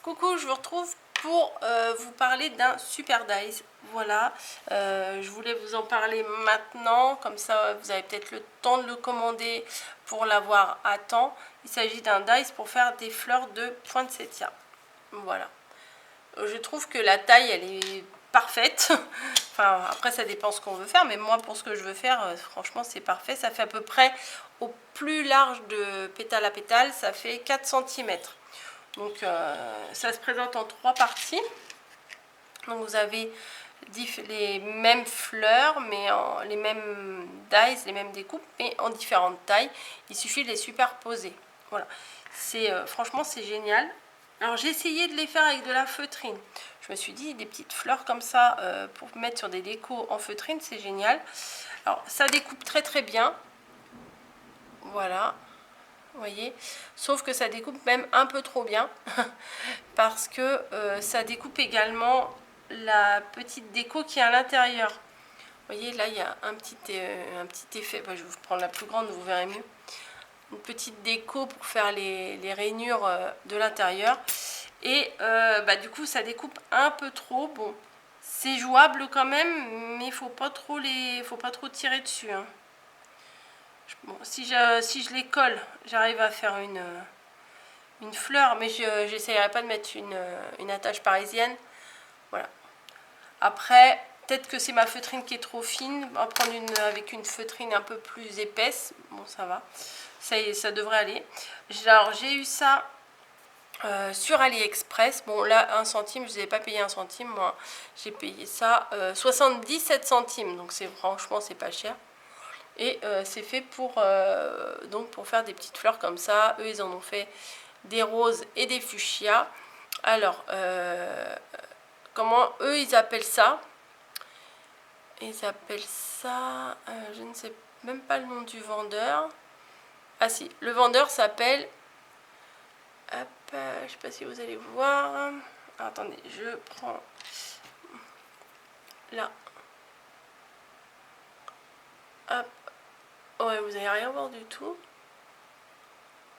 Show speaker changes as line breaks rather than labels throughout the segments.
Coucou, je vous retrouve pour vous parler d'un Super Dies. Voilà, je voulais vous en parler maintenant, comme ça vous avez peut-être le temps de le commander pour l'avoir à temps. Il s'agit d'un dies pour faire des fleurs de poinsettia. Voilà. Je trouve que la taille, elle est parfaite. Enfin, après, ça dépend ce qu'on veut faire, mais moi, pour ce que je veux faire, franchement, c'est parfait. Ça fait à peu près, au plus large de pétale à pétale, ça fait 4 cm. Donc, ça se présente en 3 parties. Donc, vous avez les mêmes fleurs, mais les mêmes dies, les mêmes découpes, mais en différentes tailles. Il suffit de les superposer. Voilà. Franchement, c'est génial. Alors j'ai essayé de les faire avec de la feutrine. Je me suis dit des petites fleurs comme ça pour mettre sur des décos en feutrine, c'est génial. Alors ça découpe très très bien. Voilà, vous voyez. Sauf que ça découpe même un peu trop bien parce que ça découpe également la petite déco qui est à l'intérieur. Vous voyez, là il y a un petit effet. Je vais vous prendre la plus grande, vous verrez mieux. Une petite déco pour faire les rainures de l'intérieur. Et du coup ça découpe un peu trop. Bon, c'est jouable quand même, mais il faut pas trop tirer dessus, hein. Bon, si je les colle, j'arrive à faire une fleur, mais je n'essayerai pas de mettre une attache parisienne. Voilà. Après, peut-être que c'est ma feutrine qui est trop fine. On va prendre avec une feutrine un peu plus épaisse. Bon, ça va. Ça devrait aller. Alors, j'ai eu ça sur AliExpress. Bon, là, 1 centime, je n'avais pas payé 1 centime. Moi, j'ai payé ça 77 centimes. Donc, franchement, c'est pas cher. Et c'est fait pour faire des petites fleurs comme ça. Eux, ils en ont fait des roses et des fuchsias. Alors, comment eux, ils appellent ça? Ils appellent ça... je ne sais même pas le nom du vendeur. Ah si, le vendeur s'appelle... Hop, je ne sais pas si vous allez voir. Ah, attendez, je prends... Là. Hop. Ouais, vous n'allez rien voir du tout.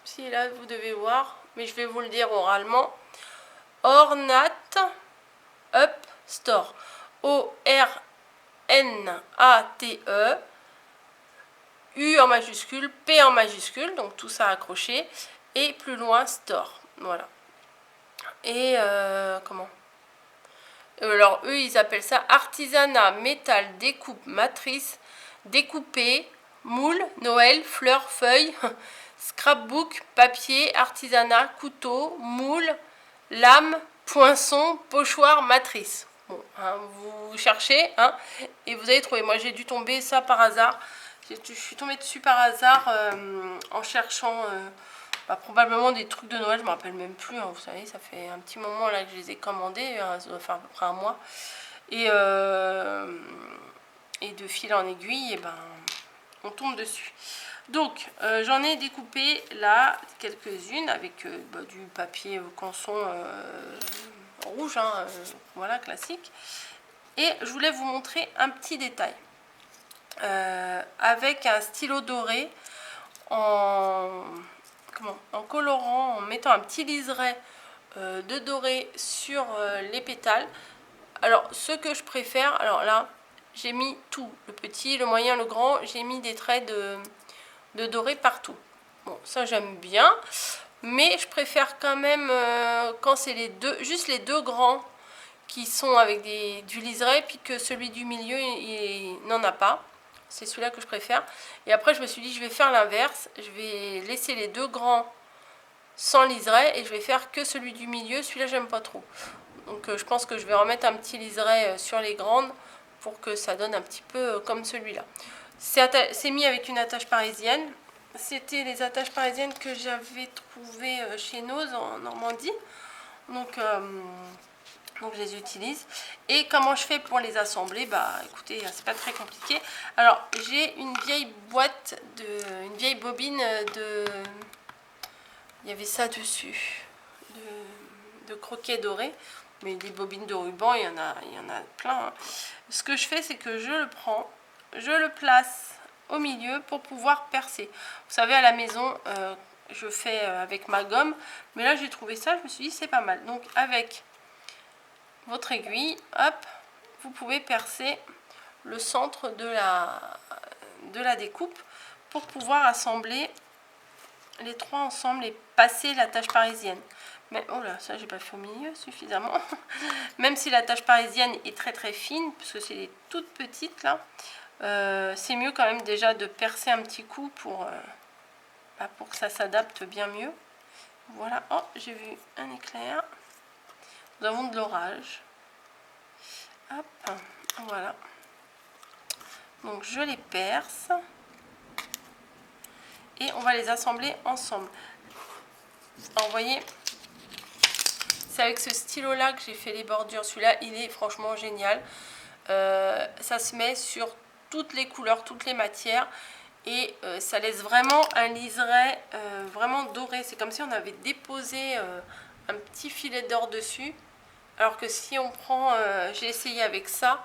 Si, là, vous devez voir. Mais je vais vous le dire oralement. Ornate Up Store. O-R-N-A-T-E. U en majuscule, P en majuscule. Donc tout ça accroché. Et plus loin, Store. Voilà. Et comment? Alors, eux, ils appellent ça artisanat, métal, découpe, matrice, découpé, moule, Noël, fleurs, feuilles, scrapbook, papier, artisanat, couteau, moule, lame, poinçon, pochoir, matrice. Bon, hein, vous cherchez, hein, et vous allez trouver. Moi, j'ai dû tomber ça par hasard. Je suis tombée dessus par hasard en cherchant probablement des trucs de Noël. Je ne me rappelle même plus, hein, vous savez, ça fait un petit moment là que je les ai commandés. Ça doit faire à peu près un mois. Et de fil en aiguille, et ben, on tombe dessus. Donc, j'en ai découpé là quelques-unes avec du papier canson rouge, hein, voilà, classique. Et je voulais vous montrer un petit détail. Avec un stylo doré, en colorant, en mettant un petit liseré de doré sur les pétales. Alors, ce que je préfère, alors là, j'ai mis tout, le petit, le moyen, le grand, j'ai mis des traits de doré partout. Bon, ça j'aime bien, mais je préfère quand même quand c'est juste les deux grands qui sont avec du liseré, puis que celui du milieu, il n'en a pas. C'est celui-là que je préfère. Et après, je me suis dit, je vais faire l'inverse. Je vais laisser les deux grands sans liseré et je vais faire que celui du milieu. Celui-là, j'aime pas trop. Donc, je pense que je vais remettre un petit liseré sur les grandes pour que ça donne un petit peu comme celui-là. C'est mis avec une attache parisienne. C'était les attaches parisiennes que j'avais trouvées chez Nose en Normandie. Donc je les utilise. Et comment je fais pour les assembler? Bah écoutez, c'est pas très compliqué. Alors j'ai une vieille une vieille bobine il y avait ça dessus, de croquets dorés. Mais des bobines de ruban, il y en a plein, hein. Ce que je fais, c'est que je le prends, je le place au milieu pour pouvoir percer. Vous savez, à la maison, je fais avec ma gomme. Mais là, j'ai trouvé ça, je me suis dit, c'est pas mal. Donc, avec votre aiguille, hop, vous pouvez percer le centre de la découpe pour pouvoir assembler les trois ensemble et passer la tâche parisienne. Mais oh là, ça j'ai pas fait au milieu suffisamment. Même si la tâche parisienne est très très fine, parce que c'est des toutes petites là, c'est mieux quand même déjà de percer un petit coup pour que ça s'adapte bien mieux. Voilà, oh j'ai vu un éclair. Nous avons de l'orage. Hop, voilà. Donc je les perce. Et on va les assembler ensemble. Alors vous voyez, c'est avec ce stylo là que j'ai fait les bordures. Celui-là, il est franchement génial. Ça se met sur toutes les couleurs, toutes les matières. Et ça laisse vraiment un liseré vraiment doré. C'est comme si on avait déposé un petit filet d'or dessus. Alors que si on prend, j'ai essayé avec ça,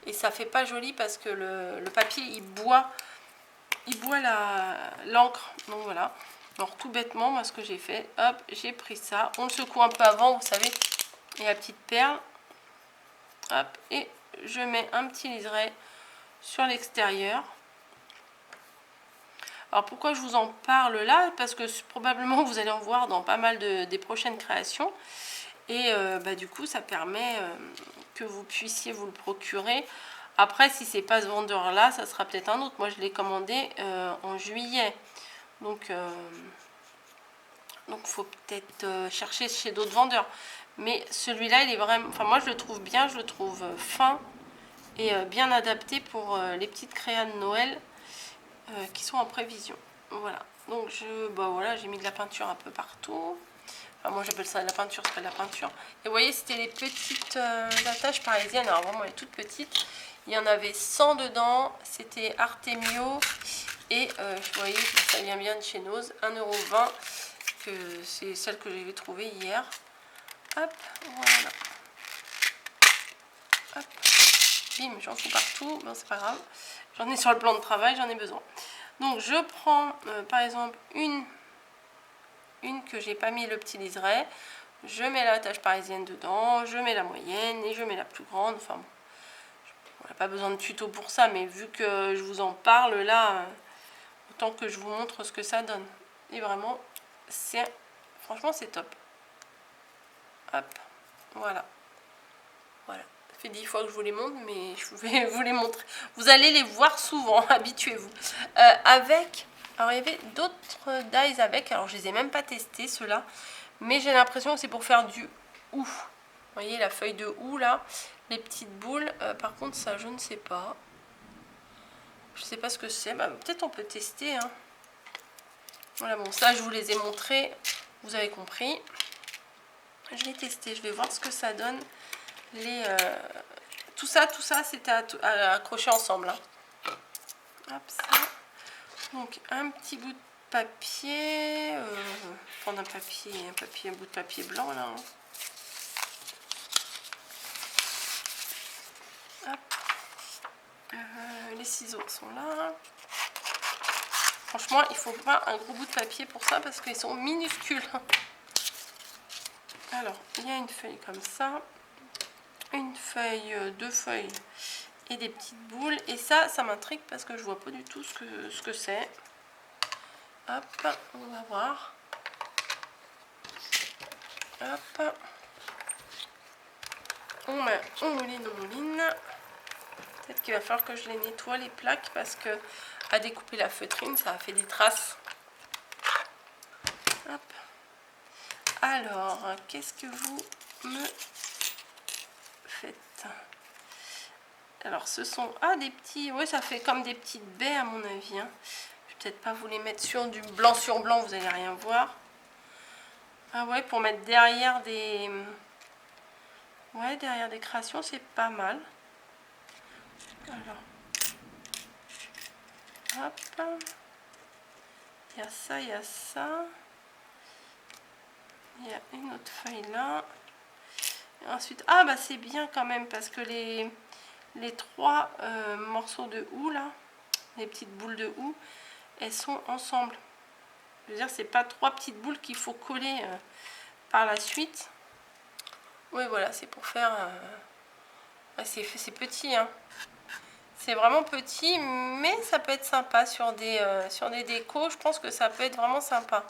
et ça fait pas joli parce que le papier il boit l'encre. Donc voilà. Alors tout bêtement, moi ce que j'ai fait, hop, j'ai pris ça. On le secoue un peu avant, vous savez, et la petite perle. Hop, et je mets un petit liseré sur l'extérieur. Alors pourquoi je vous en parle là? Parce que probablement vous allez en voir dans pas mal des prochaines créations. Et du coup ça permet que vous puissiez vous le procurer. Après si c'est pas ce vendeur là, ça sera peut-être un autre. Moi je l'ai commandé en juillet. Donc faut peut-être chercher chez d'autres vendeurs. Mais celui-là il est vraiment, enfin moi je le trouve bien, je le trouve fin et bien adapté pour les petites créas de Noël qui sont en prévision. Voilà, donc voilà, j'ai mis de la peinture un peu partout. Enfin, moi j'appelle ça de la peinture, c'est pas de la peinture. Et vous voyez, c'était les petites attaches parisiennes, alors vraiment les toutes petites. Il y en avait 100 dedans, c'était Artemio. Et vous voyez, ça vient bien de chez Nose, 1,20 €, que c'est celle que j'avais trouvée hier. Hop, voilà. Hop, bim, j'en fous partout, bon c'est pas grave. J'en ai sur le plan de travail, j'en ai besoin. Donc je prends par exemple une que j'ai pas mis le petit liseré. Je mets la tache parisienne dedans, je mets la moyenne et je mets la plus grande. Enfin bon, on n'a pas besoin de tuto pour ça, mais vu que je vous en parle là, autant que je vous montre ce que ça donne. Et vraiment, franchement c'est top. Hop, voilà. Voilà. Ça fait 10 fois que je vous les montre, mais je vais vous les montrer. Vous allez les voir souvent, habituez-vous. Alors il y avait d'autres dies avec, alors je les ai même pas testés ceux-là, mais j'ai l'impression que c'est pour faire du hou. Vous voyez la feuille de hou là, les petites boules. Par contre ça je ne sais pas. Je sais pas ce que c'est, peut-être on peut tester. Hein. Voilà, bon ça je vous les ai montrés, vous avez compris. Je l'ai testé, je vais voir ce que ça donne. Tout ça c'était à accrocher ensemble. Hein. Hop, ça. Donc un petit bout de papier, prendre un bout de papier blanc là. Hein. Hop. Les ciseaux sont là. Franchement, il faut pas un gros bout de papier pour ça parce qu'ils sont minuscules. Alors, il y a une feuille comme ça, une feuille, deux feuilles et des petites boules. Et ça m'intrigue parce que je vois pas du tout ce que c'est. Hop, on va voir. Hop. On mouline. Peut-être qu'il va falloir que je les nettoie les plaques parce que à découper la feutrine, ça a fait des traces. Hop. Alors, qu'est-ce que vous me faites? Alors, ce sont des petits... Oui, ça fait comme des petites baies à mon avis. Hein. Je vais peut-être pas vous les mettre sur du blanc sur blanc, vous allez rien voir. Ah ouais, pour mettre derrière des... Ouais, derrière des créations, c'est pas mal. Alors... Hop. Il y a ça, il y a ça. Il y a une autre feuille là. Et ensuite, c'est bien quand même parce que les trois morceaux de houx là, les petites boules de houx, elles sont ensemble. Je veux dire, c'est pas 3 petites boules qu'il faut coller par la suite. Oui, voilà, c'est pour faire... c'est petit, hein. C'est vraiment petit, mais ça peut être sympa sur des décos. Je pense que ça peut être vraiment sympa.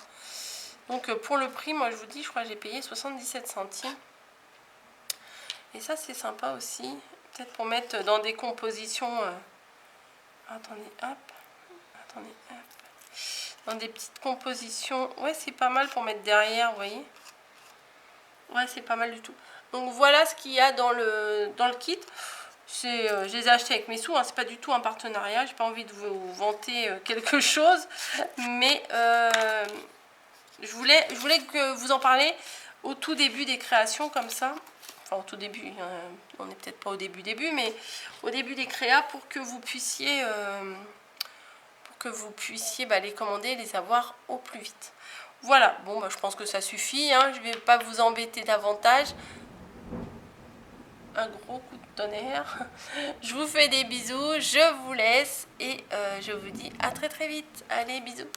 Donc pour le prix, moi je vous dis, je crois que j'ai payé 77 centimes. Et ça c'est sympa aussi. Peut-être pour mettre dans des compositions... Attendez, hop. Attendez, hop. Dans des petites compositions. Ouais, c'est pas mal pour mettre derrière, vous voyez. Ouais, c'est pas mal du tout. Donc voilà ce qu'il y a dans le kit. Je les ai achetés avec mes sous, hein. C'est pas du tout un partenariat. J'ai pas envie de vous vanter quelque chose. Mais je voulais que vous en parliez au tout début des créations comme ça. Enfin au tout début, on n'est peut-être pas au début, mais au début des créas pour que vous puissiez... les commander et les avoir au plus vite. Voilà, bon, je pense que ça suffit, hein. Je ne vais pas vous embêter davantage. Un gros coup de tonnerre. Je vous fais des bisous, je vous laisse et je vous dis à très très vite. Allez, bisous.